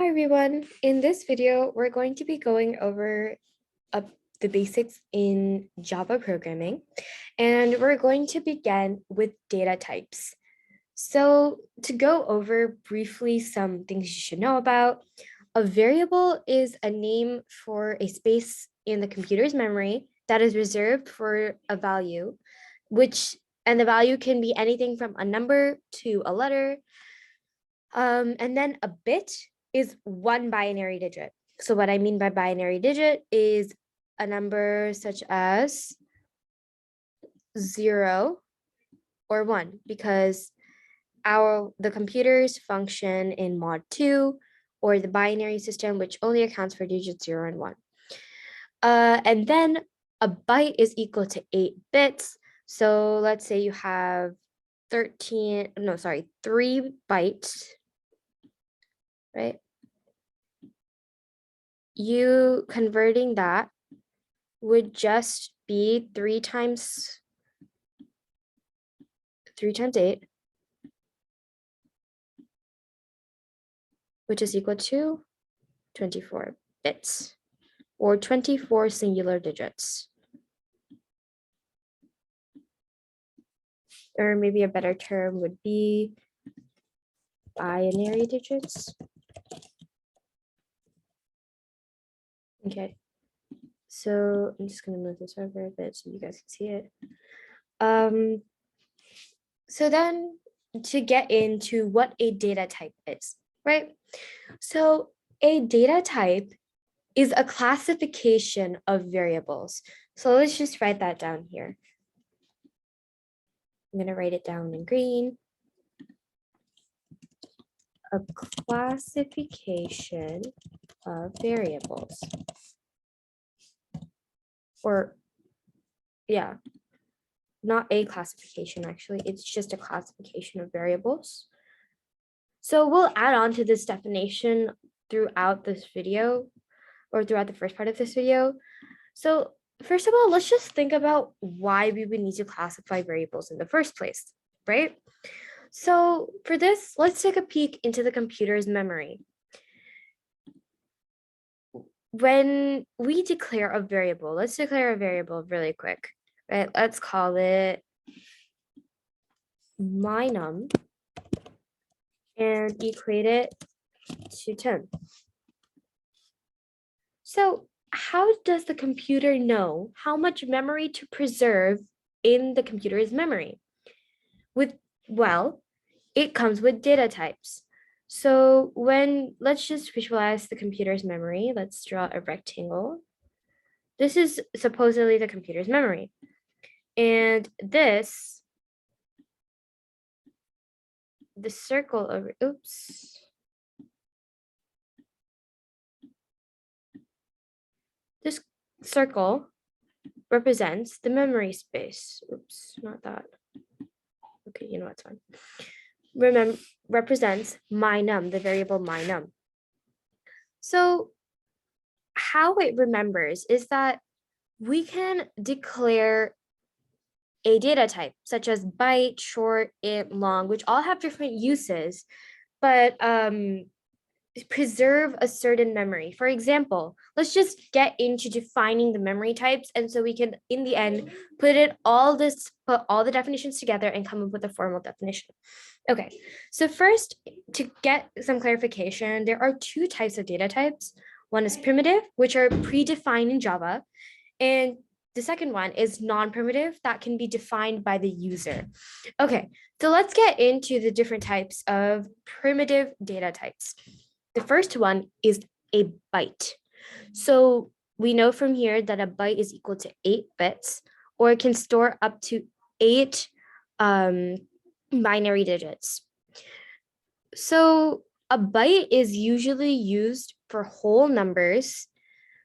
Hi everyone. In this video, we're going to be going over the basics in Java programming, and we're going to begin with data types. So to go over briefly some things you should know about, a variable is a name for a space in the computer's memory that is reserved for a value, and the value can be anything from a number to a letter. And then a bit is one binary digit. So what I mean by binary digit is a number such as 0 or 1, because the computers function in mod 2 or the binary system, which only accounts for digits 0 and 1. And then a byte is equal to 8 bits. So let's say you have 3 bytes, right? You converting that would just be 3 times 8, which is equal to 24 bits, or 24 singular digits. Or maybe a better term would be binary digits. Okay, so I'm just going to move this over a bit so you guys can see it. So then to get into what a data type is, right? So a data type is a classification of variables. So let's just write that down here. I'm going to write it down in green. A classification of variables. Or, yeah, not a classification, actually. It's just a classification of variables. So we'll add on to this definition throughout this video, or throughout the first part of this video. So first of all, let's just think about why we would need to classify variables in the first place, right? So for this, let's take a peek into the computer's memory. When we declare a variable, let's declare a variable really quick, right? Let's call it mynum and equate it to 10. So how does the computer know how much memory to preserve in the computer's memory? Well, it comes with data types. So let's just visualize the computer's memory. Let's draw a rectangle. This is supposedly the computer's memory. And the circle over, this circle represents the memory space. Not that. Okay, you know what's fine. Represents mynum, the variable mynum. So how it remembers is that we can declare a data type such as byte, short, int, long, which all have different uses, but preserve a certain memory. For example, let's just get into defining the memory types, and so we can, in the end, put all the definitions together and come up with a formal definition. Okay, so first, to get some clarification, there are 2 types of data types. One is primitive, which are predefined in Java, and the second one is non-primitive that can be defined by the user. Okay, so let's get into the different types of primitive data types. The first one is a byte. So we know from here that a byte is equal to 8 bits, or it can store up to 8 binary digits. So a byte is usually used for whole numbers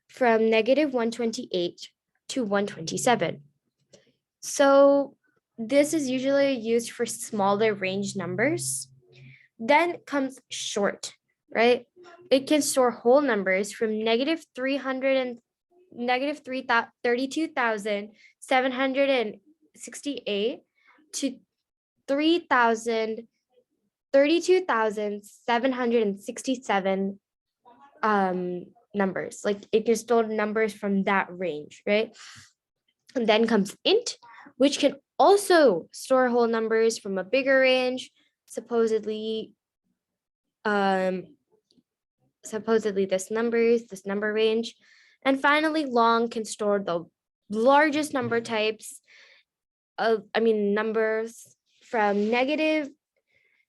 from -128 to 127. So this is usually used for smaller range numbers. Then comes short, right? It can store whole numbers from -300 and -32,768 to 32,767 numbers. Like it can store numbers from that range, right? And then comes int, which can also store whole numbers from a bigger range, supposedly this number range. And finally, long can store the largest number types numbers from negative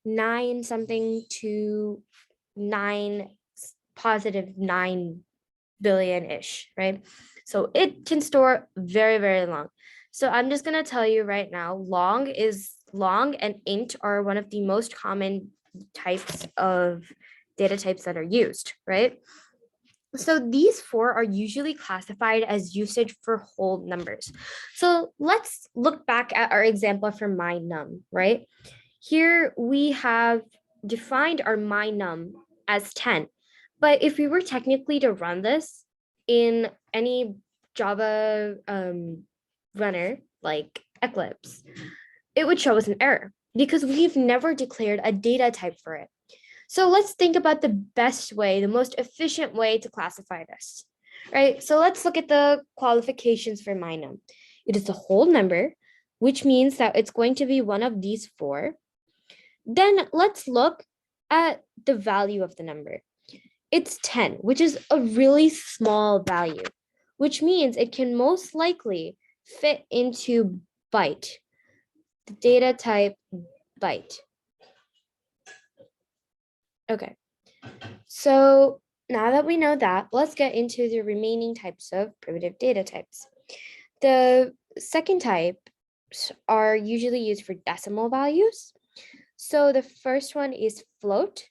9 something to 9 positive 9 billion ish, right? So it can store very, very long. So I'm just going to tell you right now, long and int are one of the most common types of data types that are used, right? So these four are usually classified as usage for whole numbers. So let's look back at our example for my num, right? Here we have defined our my num as 10. But if we were technically to run this in any Java runner like Eclipse, it would show us an error because we've never declared a data type for it. So let's think about the best way, the most efficient way to classify this, right? So let's look at the qualifications for my num. It is a whole number, which means that it's going to be one of these four. Then let's look at the value of the number. It's 10, which is a really small value, which means it can most likely fit into byte, the data type byte. Okay, so now that we know that, let's get into the remaining types of primitive data types. The second type are usually used for decimal values. So the first one is float,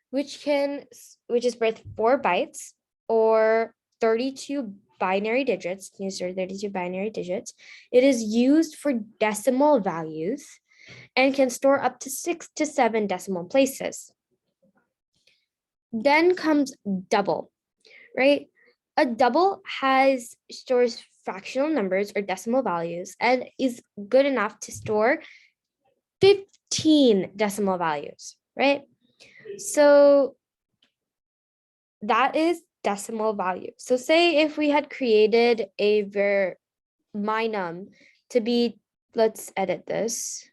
which is worth 4 bytes or 32 binary digits. These are 32 binary digits. It is used for decimal values and can store up to 6 to 7 decimal places. Then comes double, right? A double stores fractional numbers or decimal values and is good enough to store 15 decimal values, right? So that is decimal value. So say if we had created a my num to be, let's edit this.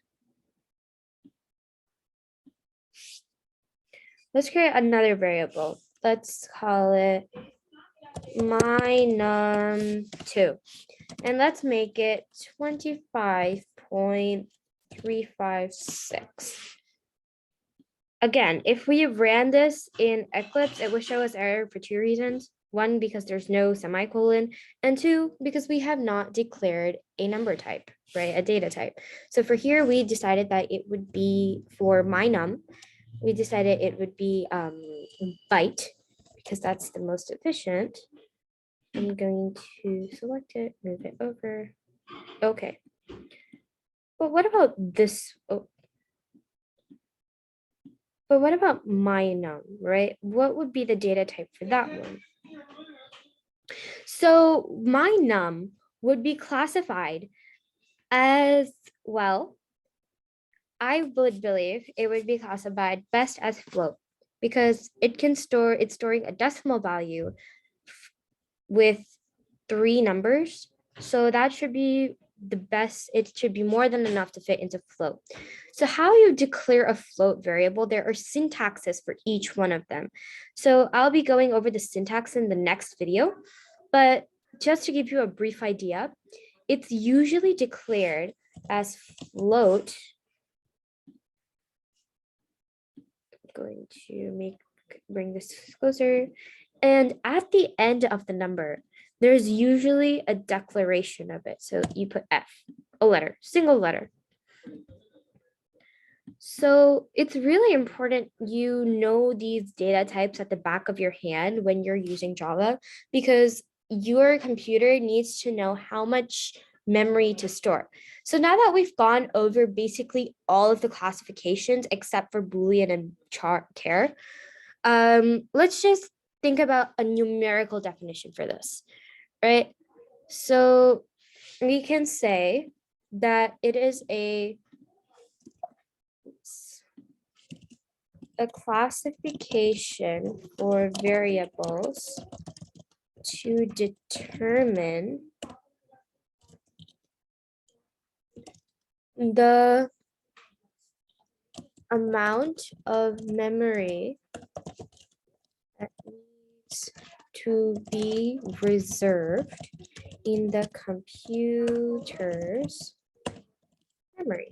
Let's create another variable. Let's call it my num2. And let's make it 25.356. Again, if we ran this in Eclipse, it would show us error for 2 reasons. 1, because there's no semicolon, and 2, because we have not declared a number type, right? A data type. So for here, we decided that it would be for my num, we decided it would be byte because that's the most efficient. I'm going to select it, move it over. Okay. But what about this? Oh. But what about my num, right? What would be the data type for that one? So my num would be classified as, well, I would believe it would be classified best as float because it's storing a decimal value with 3 numbers. So that should be the best. It should be more than enough to fit into float. So how you declare a float variable, there are syntaxes for each one of them. So I'll be going over the syntax in the next video, but just to give you a brief idea, it's usually declared as float. I'm going to bring this closer. And at the end of the number, there's usually a declaration of it. So you put F, a letter, single letter. So it's really important you know these data types at the back of your hand when you're using Java, because your computer needs to know how much memory to store. So now that we've gone over basically all of the classifications except for Boolean and char, let's just think about a numerical definition for this, right? So we can say that it is a a classification for variables to determine the amount of memory that needs to be reserved in the computer's memory.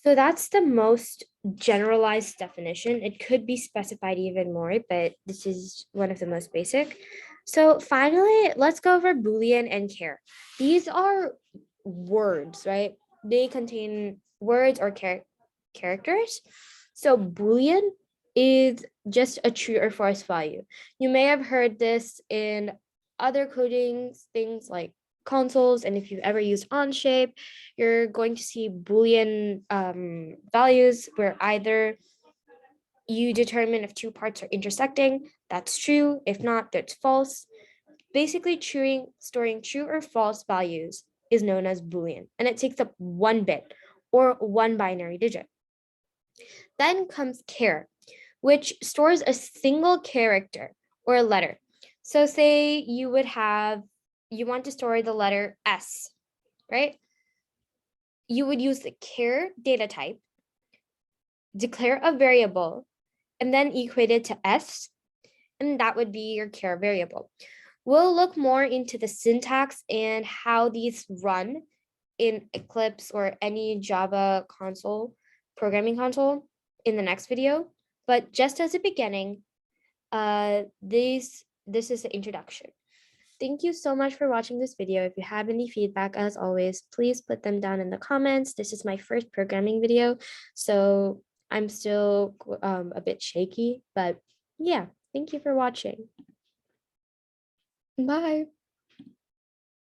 So that's the most generalized definition. It could be specified even more, but this is one of the most basic. So finally, let's go over Boolean and char. These are words, right? They contain words or characters. So Boolean is just a true or false value. You may have heard this in other coding things like consoles, and if you've ever used Onshape, you're going to see Boolean values where either you determine if two parts are intersecting, that's true. If not, that's false. Basically, storing true or false values is known as Boolean, and it takes up one bit or one binary digit. Then comes char, which stores a single character or a letter. So say you want to store the letter S, right? You would use the char data type, declare a variable, and then equate it to S, and that would be your char variable. We'll look more into the syntax and how these run in Eclipse or any Java programming console in the next video. But just as a beginning, this is the introduction. Thank you so much for watching this video. If you have any feedback, as always, please put them down in the comments. This is my first programming video, so I'm still a bit shaky, but yeah, thank you for watching. Bye.